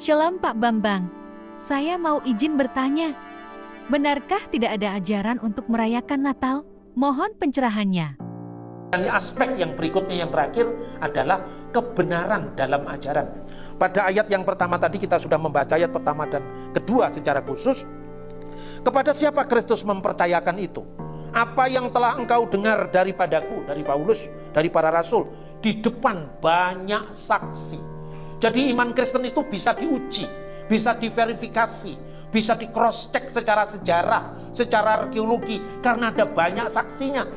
Shalom Pak Bambang, saya mau izin bertanya. Benarkah tidak ada ajaran untuk merayakan Natal? Mohon pencerahannya. Dan aspek yang berikutnya yang terakhir adalah kebenaran dalam ajaran. Pada ayat yang pertama tadi kita sudah membaca ayat pertama dan kedua secara khusus. Kepada siapa Kristus mempercayakan itu? Apa yang telah engkau dengar daripadaku, dari Paulus, dari para rasul, di depan banyak saksi. Jadi iman Kristen itu bisa diuji, bisa diverifikasi, bisa di cross check secara sejarah, secara arkeologi, karena ada banyak saksinya.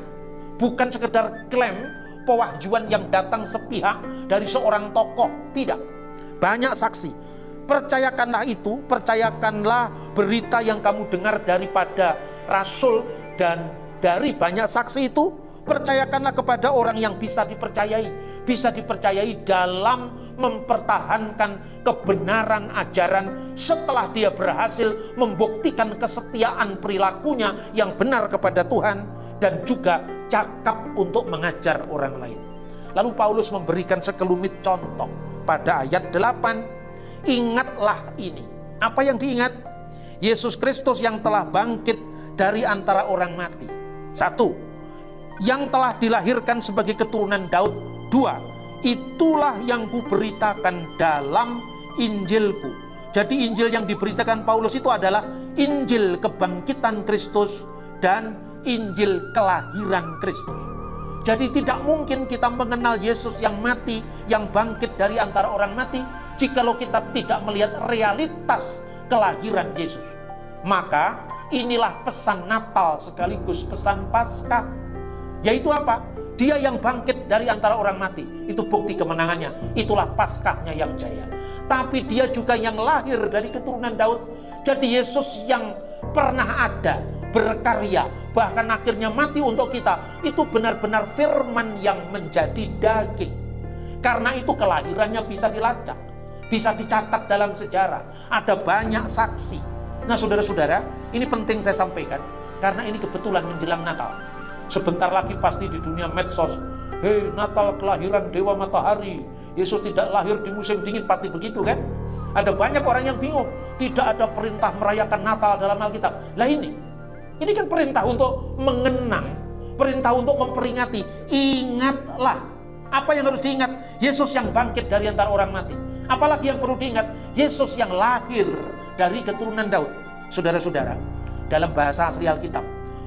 Bukan sekedar klaim pewahjuan yang datang sepihak dari seorang tokoh, tidak. Banyak saksi. Percayakanlah itu, percayakanlah berita yang kamu dengar daripada rasul dan dari banyak saksi itu, percayakanlah kepada orang yang bisa dipercayai dalam mempertahankan kebenaran ajaran setelah dia berhasil membuktikan kesetiaan perilakunya yang benar kepada Tuhan dan juga cakap untuk mengajar orang lain. Lalu Paulus memberikan sekelumit contoh pada ayat 8. Ingatlah ini. Apa yang diingat? Yesus Kristus yang telah bangkit dari antara orang mati. 1. Yang telah dilahirkan sebagai keturunan Daud. 2. Itulah yang kuberitakan dalam Injilku. Jadi Injil yang diberitakan Paulus itu adalah Injil kebangkitan Kristus dan Injil kelahiran Kristus. Jadi tidak mungkin kita mengenal Yesus yang mati, yang bangkit dari antara orang mati, jikalau kita tidak melihat realitas kelahiran Yesus. Maka inilah pesan Natal sekaligus pesan Paskah. Yaitu apa? Dia yang bangkit dari antara orang mati, itu bukti kemenangannya, itulah Paskahnya yang jaya. Tapi dia juga yang lahir dari keturunan Daud. Jadi Yesus yang pernah ada, berkarya, bahkan akhirnya mati untuk kita, itu benar-benar firman yang menjadi daging. Karena itu kelahirannya bisa dilacak, bisa dicatat dalam sejarah, ada banyak saksi. Nah saudara-saudara, ini penting saya sampaikan, karena ini kebetulan menjelang Natal. Sebentar lagi pasti di dunia medsos, hei Natal kelahiran Dewa Matahari, Yesus tidak lahir di musim dingin, pasti begitu kan? Ada banyak orang yang bingung, tidak ada perintah merayakan Natal dalam Alkitab. Lah ini kan perintah untuk mengenang, perintah untuk memperingati. Ingatlah, apa yang harus diingat? Yesus yang bangkit dari antara orang mati. Apalagi yang perlu diingat? Yesus yang lahir dari keturunan Daud. Saudara-saudara, dalam bahasa asli Alkitab,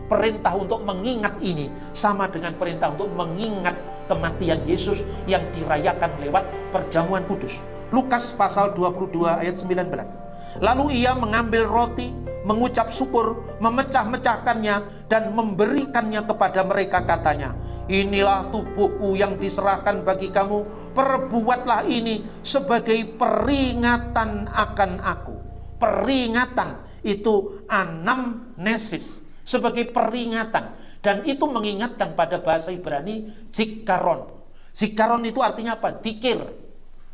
perintah untuk mengingat ini sama dengan perintah untuk mengingat kematian Yesus yang dirayakan lewat perjamuan kudus. Lukas pasal 22 ayat 19. Lalu ia mengambil roti, mengucap syukur, memecah-mecahkannya dan memberikannya kepada mereka, katanya, inilah tubuhku yang diserahkan bagi kamu, perbuatlah ini sebagai peringatan akan aku. Peringatan itu anamnesis, sebagai peringatan, dan itu mengingatkan pada bahasa Ibrani zikaron. Zikaron itu artinya apa? Zikir.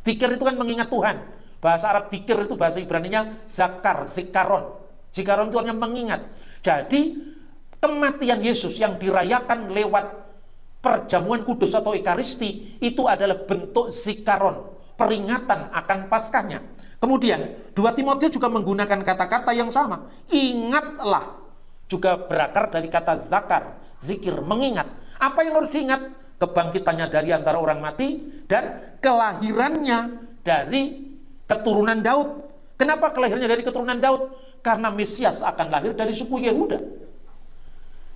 Zikir itu kan mengingat Tuhan. Bahasa Arab zikir itu bahasa Ibraninya zakar, zikaron. Zikaron itu artinya mengingat. Jadi kematian Yesus yang dirayakan lewat perjamuan kudus atau ekaristi itu adalah bentuk zikaron, peringatan akan Paskahnya. Kemudian 2 Timotius juga menggunakan kata-kata yang sama. Ingatlah, juga berakar dari kata zakar, zikir, mengingat. Apa yang harus diingat? Kebangkitannya dari antara orang mati dan kelahirannya dari keturunan Daud. Kenapa kelahirannya dari keturunan Daud? Karena Mesias akan lahir dari suku Yehuda.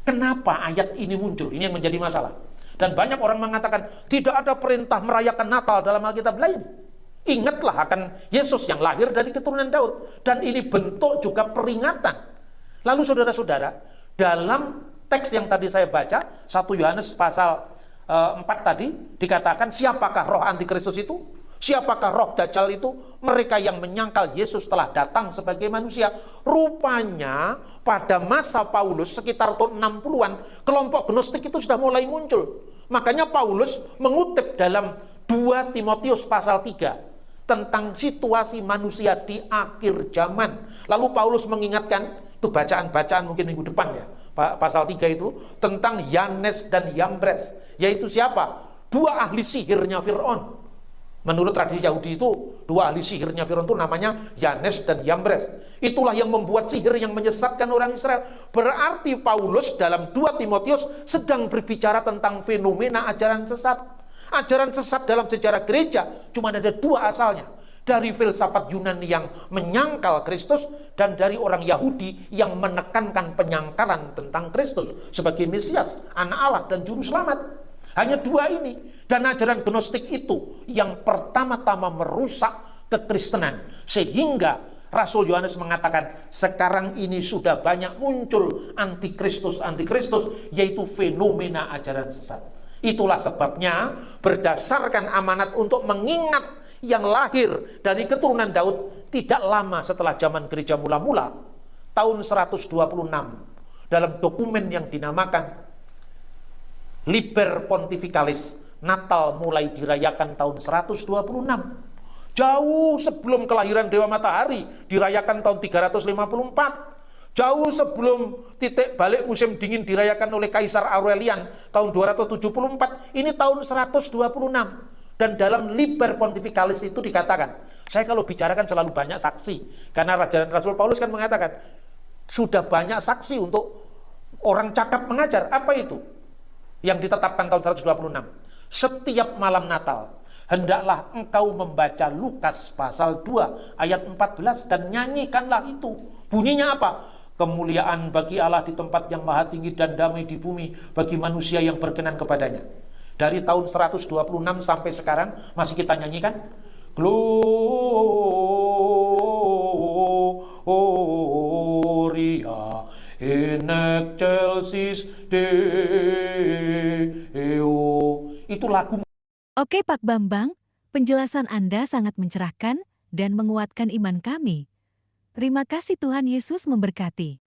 Kenapa ayat ini muncul? Ini yang menjadi masalah. Dan banyak orang mengatakan tidak ada perintah merayakan Natal dalam Alkitab lain. Ingatlah akan Yesus yang lahir dari keturunan Daud. Dan ini bentuk juga peringatan. Lalu saudara-saudara, dalam teks yang tadi saya baca, 1 Yohanes pasal 4 tadi, dikatakan siapakah roh antikristus itu? Siapakah roh Dajjal itu? Mereka yang menyangkal Yesus telah datang sebagai manusia. Rupanya pada masa Paulus sekitar tahun 60-an, kelompok gnostik itu sudah mulai muncul. Makanya Paulus mengutip dalam 2 Timotius pasal 3 tentang situasi manusia di akhir zaman. Lalu Paulus mengingatkan, itu bacaan-bacaan mungkin minggu depan ya, pasal 3 itu, tentang Yanes dan Yambres. Yaitu siapa? 2 ahli sihirnya Fir'aun. Menurut tradisi Yahudi itu, dua ahli sihirnya Firaun itu namanya Yanes dan Yambres. Itulah yang membuat sihir yang menyesatkan orang Israel. Berarti Paulus dalam 2 Timotius sedang berbicara tentang fenomena ajaran sesat. Ajaran sesat dalam sejarah gereja cuma ada 2 asalnya. Dari filsafat Yunani yang menyangkal Kristus, dan dari orang Yahudi yang menekankan penyangkalan tentang Kristus sebagai Mesias, anak Allah dan juru selamat. Hanya 2 ini. Dan ajaran gnostik itu yang pertama-tama merusak kekristenan. Sehingga Rasul Yohanes mengatakan, sekarang ini sudah banyak muncul antikristus, yaitu fenomena ajaran sesat. Itulah sebabnya berdasarkan amanat untuk mengingat yang lahir dari keturunan Daud tidak lama setelah zaman gereja mula-mula, tahun 126, dalam dokumen yang dinamakan Liber Pontificalis, Natal mulai dirayakan tahun 126. Jauh sebelum kelahiran Dewa Matahari, dirayakan tahun 354. Jauh sebelum titik balik musim dingin dirayakan oleh Kaisar Aurelian tahun 274. Ini tahun 126. Dan dalam Liber Pontificalis itu dikatakan, saya kalau bicarakan selalu banyak saksi, karena Rasul Paulus kan mengatakan, sudah banyak saksi untuk orang cakap mengajar. Apa itu? Yang ditetapkan tahun 126. Setiap malam Natal, hendaklah engkau membaca Lukas pasal 2 ayat 14 dan nyanyikanlah itu. Bunyinya apa? Kemuliaan bagi Allah di tempat yang maha tinggi dan damai di bumi bagi manusia yang berkenan kepadanya. Dari tahun 126 sampai sekarang masih kita nyanyikan Gloria in excelsis Deo. Itu lagu. Oke Pak Bambang, penjelasan Anda sangat mencerahkan dan menguatkan iman kami. Terima kasih, Tuhan Yesus memberkati.